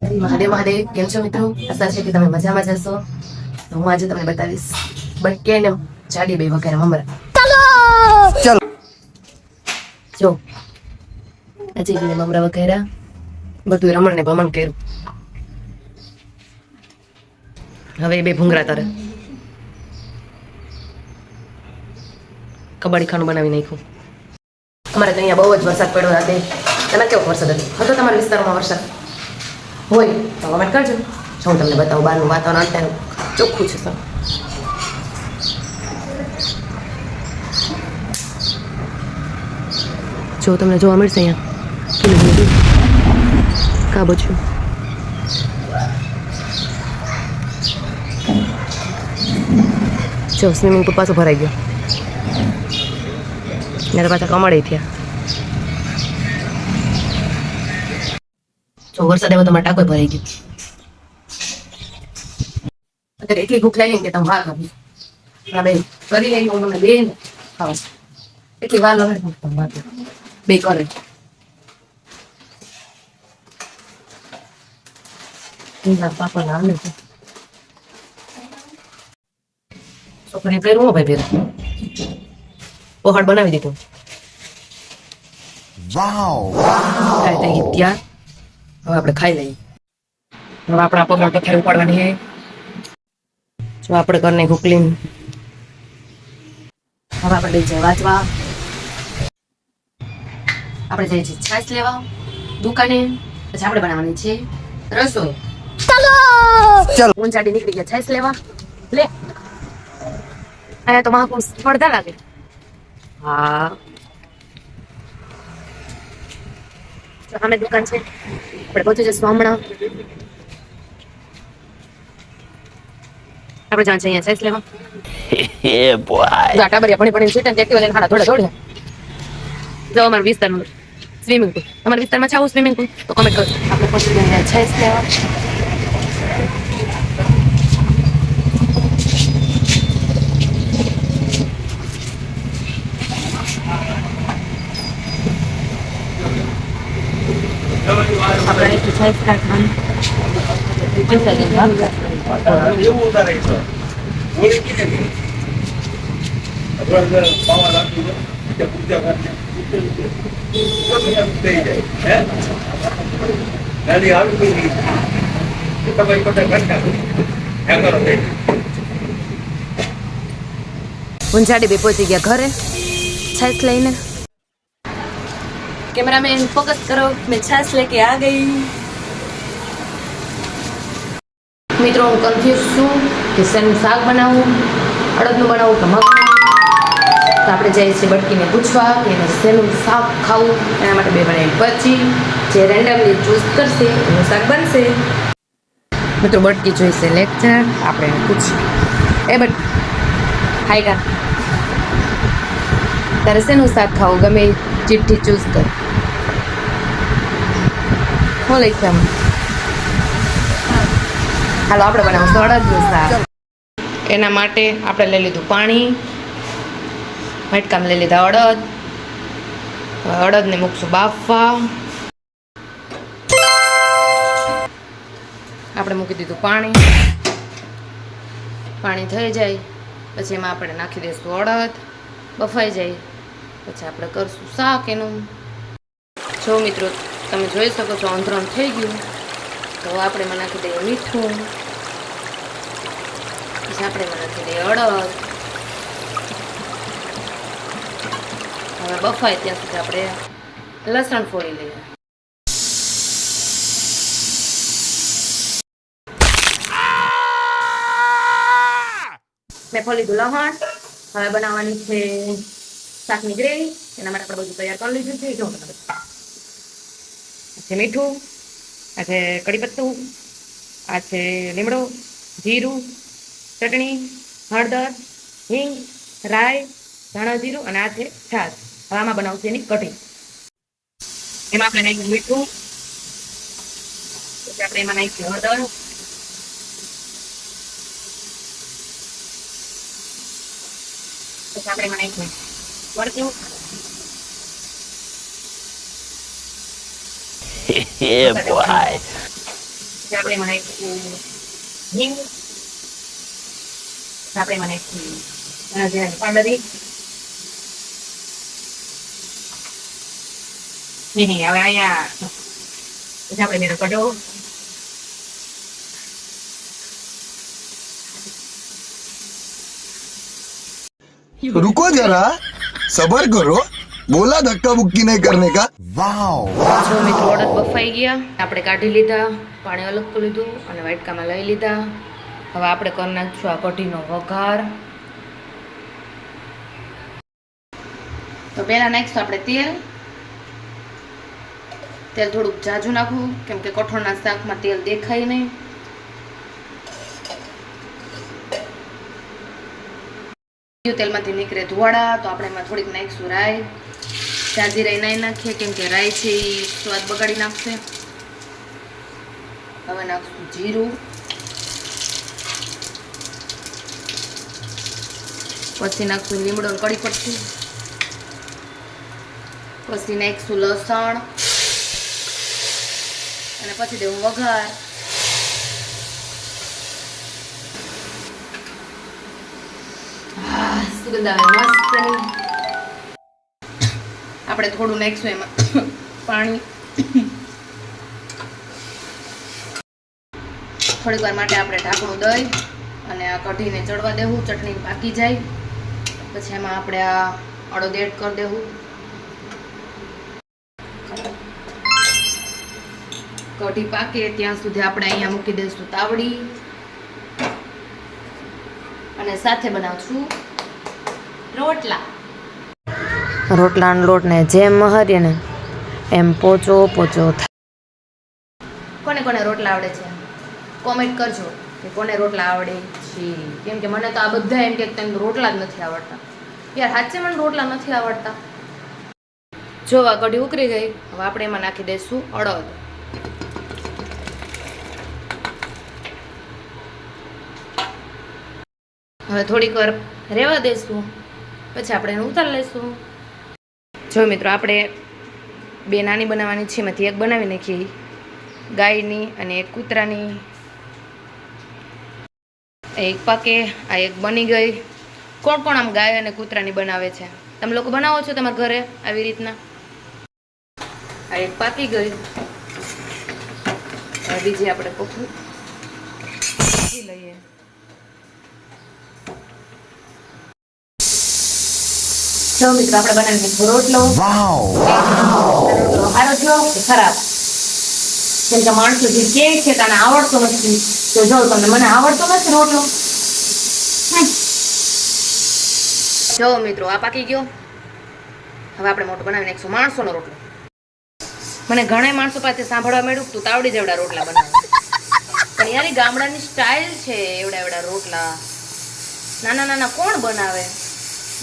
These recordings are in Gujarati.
મહાદેવ મહાદેવ, કેમ છો મિત્રો? આશા છે કે તમે મજામાં જ હશો. તો હું આજે તમને બતાવીશ બટકે ને જાડી બે વગેરે મમરા. ચલો જો હજી બે મમરા વગેરે બધું રમણ ને ભમણ કર્યું. હવે બે ભૂંગરા તરે કબાડી ખાનું બનાવી નાખ્યું. અમારે તો અહીંયા બહુ જ વરસાદ પડ્યો રાતે. તમે કેવો વરસાદ હતો તમારા વિસ્તારમાં? વરસાદ હોય તો કમેન્ટ કરજો. હું તમને બતાવું બહારનું વાતાવરણ અત્યારે ચોખ્ખું છે સર. જો તમને જોવા મળશે અહીંયા કાબોચું. જો સ્વિમિંગ પુલ પાછું ભરાઈ ગયો. ત્યારે પાછા કમળે થયા. જો વરસાદ આવ્યો તમારે ટાંકો ભરાઈ ગયો. અત્યારે એટલી ભૂખ લાગી કે તમે વાર કરી બે કરી લઈ. હું તમને બે ને ખાવા એટલી વાર લાગે બે કરે. પાપા નામે છે છોકરી કર્યું હો ભાઈ. પેલા પહાડ બનાવી દીધું. ખાઈ થઈ ગઈ ત્યાં. હવે આપણે ખાઈ લઈએ. હવે આપણા પગમાં પથારી ઉપાડવાની છે. જો આપણે ઘરને હુકલીન હવે આપણે લઈ જઈએ વાંચવા. આપણે જઈએ છીએ છાશ લેવા દુકાને. પછી આપણે બનાવવાની છે રસોઈ. ચાલો ઊંચાડી નીકળી ગયા છાશ લેવા. લે અહીંયા તો મહાકુંભ સ્પર્ધા લાગે. હા સામે દુકાન છે. આપણે પહોંચી જઈશું હમણાં. આપણે જાણ છે અહીંયા છાશ લેવા. ટાબરિયા ભણી ભણીને છૂટે એક્ટિવા લઈને ખાડા થોડા દોડ્યા. જો અમારા વિસ્તારનું સ્વિમિંગ પુલ. અમારા વિસ્તારમાં છે આવું સ્વિમિંગ પુલ? તો કમેન્ટ કરો. આપણે પહોંચી ગયા છાશ લેવા. આપણે અહીંથી છાશ કાઢવાનું પૈસા દઈને ભાગતા. ઊંઝાડી બે પહોંચી ગયા ઘરે છાશ લઈને. कैमरामैन फोकस करो, मैं छाछ लेके आ गई. મિત્રો હું કન્ફ્યુઝ છું કે શેનું શાક બનાવું, અડદનું બનાવું કે મગનું. તો આપણે જઈએ છીએ બટકીને પૂછવા કે એને શેનું શાક ખાવું. એના માટે બે બનાવી પછી જે રેન્ડમલી ચૂઝ કરશે એનું શાક બનશે. મિત્રો બટકી જોઈશે લેક્ચર. આપણે એને પૂછીએ એ બટ હાઈ કા તારે શેનું શાક ખાવું ગમે ચિઠ્ઠી ચૂઝ કર. હું લખ્યું હાલો આપણે બનાવશું અડદનું શાક. એના માટે આપણે લઈ લીધું પાણી. મટકામાં લઈ લીધા અડદ. અડદને મૂકશું બાફવા. આપણે મૂકી દીધું પાણી. પાણી થઈ જાય પછી એમાં આપણે નાખી દઈશું અડદ. બફાઈ જાય પછી આપણે કરશું શાક એનું. જો મિત્રો તમે જોઈ શકો છો અંતરણ થઈ ગયું. તો આપણે એમાં નાખી દઈએ મીઠું. પછી આપણે એમાં નાખી દઈએ અડદ. હવે બફાય ત્યાં સુધી આપણે લસણ ફોડી લઈએ. મેં ફોલી લીધું લસણ. હવે બનાવવાની છે શાકની ગ્રેવી. એના માટે આપણે બધું તૈયાર કરી લીધું છે. જો છે મીઠું, આ છે કડી પત્તું, આ છે લીમડો, જીરું, ચટણી, હળદર, હિંગ, રાઈ, ધાણા જીરું અને આ છે છાશ. હવે આમાં બનાવશે એની કઢી. એમાં આપણે નાખ્યું મીઠું. પછી આપણે એમાં નાખ્યું હળદર. પછી આપણે એમાં નાખ્યું મરચું. આપણે એમાં નાખ્યું હિંગ, આપણે એમાં નાખ્યું જીરાની પાવડર. નહીં હવે અહીંયા પછી આપણે મેરો કઢો. रुको जरा सबर करो बोला धक्का बुक्की नहीं करने का જો મિત્રો અડદ બફાઈ ગયા, આપણે કાઢી લીધા, પાણી અલગ કરી લીધું અને વાટકામાં લઈ લીધા. હવે આપણે કરી નાખશું આ કઢીનો વઘાર. તો પહેલા નાખીશું આપણે તેલ. તેલ થોડુંક જાજુ નાખવું કેમ કે કઠોળના શાકમાં તેલ દેખાય નહીં. તેલમાંથી નીકળે ધુવાડા તો આપણે એમાં થોડીક નાખીશું રાઈ. જાજી રાઈ નહીં નાખીએ કેમ કે રાઈ છે એ સ્વાદ બગાડી નાખશે. હવે નાખશું જીરું, પછી નાખશું લીમડો કડી પટ્ટી, પછી નાખશું લસણ અને પછી દેવું વઘાર. સુગંધ આવે મસ્ત. આપણે થોડું નાખીશું એમાં પાણી. થોડીક વાર માટે આપણે ઢાંકણું દઈ અને આ કઢીને ચડવા દેવું, ચટણી પાકી જાય પછી એમાં આપણે આ અડદ એડ કરી દેવું. કઢી પાકે ત્યાં સુધી આપણે અહીંયા મૂકી દઈશું તાવડી અને સાથે બનાવશું રોટલા. રોટલાનો લોટને જેમ મહરીએ ને એમ પોચો પોચો થાય. કોને કોને રોટલા આવડે છે કોમેન્ટ કરજો કે કોને રોટલા આવડે છે. કેમ કે મને તો આ બધા એમ કે તને રોટલા જ નથી આવડતા. યાર સાચે મને રોટલા નથી આવડતા. જો આ કઢી ઉકળી ગઈ, હવે આપણે એમાં નાખી દઈશું અડદ. હવે થોડીક વાર રહેવા દઈશું પછી આપણે એને ઉતારી લઈશું. જો મિત્રો આપણે બે નાની બનાવવાની છે, એમાંથી એક બનાવી નાખી ગાયની અને એક કૂતરાની. એક પાકે, આ એક બની ગઈ. કોણ કોણ આમ ગાય અને કૂતરાની બનાવે છે? તમે લોકો બનાવો છો તમારા ઘરે આવી રીતના? આ એક પાકી ગઈ. હવે બીજી આપણે પકવી લઈએ. જો મિત્રો આપણે બનાવીને રોટલો. રોટલો સારો થયો કે ખરાબ? કેમ કે માણસો જે કહે છે તને આવડતો નથી, તો જો તમને મને આવડતો નથી રોટલો. જો મિત્રો આ પાકી ગયો. હવે આપણે મોટો બનાવી નાખીશું માણસોનો રોટલો. મને ઘણા માણસો પાસે સાંભળવા મળ્યું તું તાવડી જેવડા રોટલા બનાવે, પણ યાર ગામડાની સ્ટાઇલ છે એવડા એવડા રોટલા. નાના નાના કોણ બનાવે?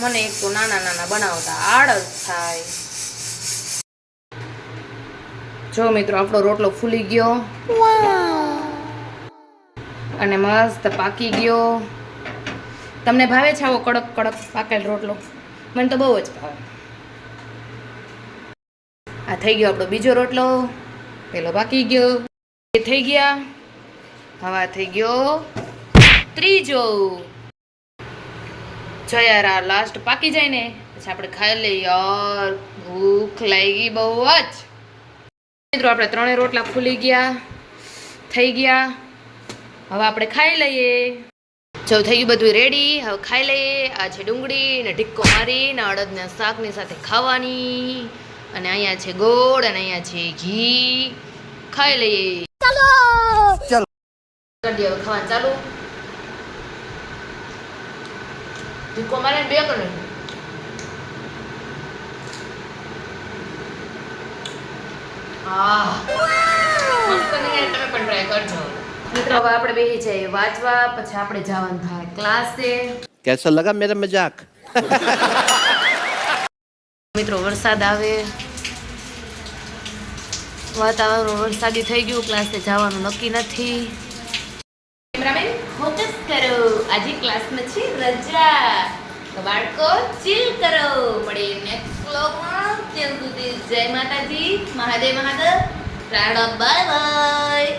મને એક તો નાના નાના બનાવતા આળસ થાય. જો મિત્રો આપણો રોટલો ફૂલી ગયો અને મસ્ત પાકી ગયો. તમને ભાવે છે આવો કડક કડક પાકેલ રોટલો? મને તો બહુ જ ભાવે. આ થઈ ગયો આપણો બીજો રોટલો. પેલો પાકી ગયો, એ થઈ ગયા. હવે થઈ ગયો ત્રીજો. જો યાર આ લાસ્ટ પાકી જાય ને પછી આપણે ખાઈ લઈએ. યાર ભૂખ લાગી બહુ જ. મિત્રો આપણે ત્રણેય રોટલા ફૂલી ગયા, થઈ ગયા. હવે આપણે ખાઈ લઈએ. જો થઈ ગયું બધું રેડી. હવે ખાઈ લઈએ. આ છે ડુંગળી ને ઢીક્કો મારીને અડદના શાકની સાથે ખાવાની. અને અહીંયા છે ગોળ અને અહીંયા છે ઘી. ખાઈ લઈએ. ચાલો ચાલો કરી દઈએ હવે ખાવાનું ચાલુ. ઢીક્કો મારીને બે કરે. મસ્ત નહીં? તમે પણ ટ્રાય કરજો. મિત્રો હવે આપણે બેસી જઈએ વાંચવા, પછી આપણે જવાનું થાય ક્લાસે. कैसा लगा मेरा मजाक? મિત્રો વરસાદ આવે, વાતાવરણ વરસાદી થઈ ગયું, ક્લાસે જવાનું નક્કી નથી. કેમેરામેન ફોકસ કરો, આજે ક્લાસમાં છે રજા, તો બાળકો ચીલ કરો. મળીએ નેક્સ્ટ વ્લોગમાં. ત્યાં સુધી જય માતાજી, મહાદેવ મહાદેવ, બાય બાય.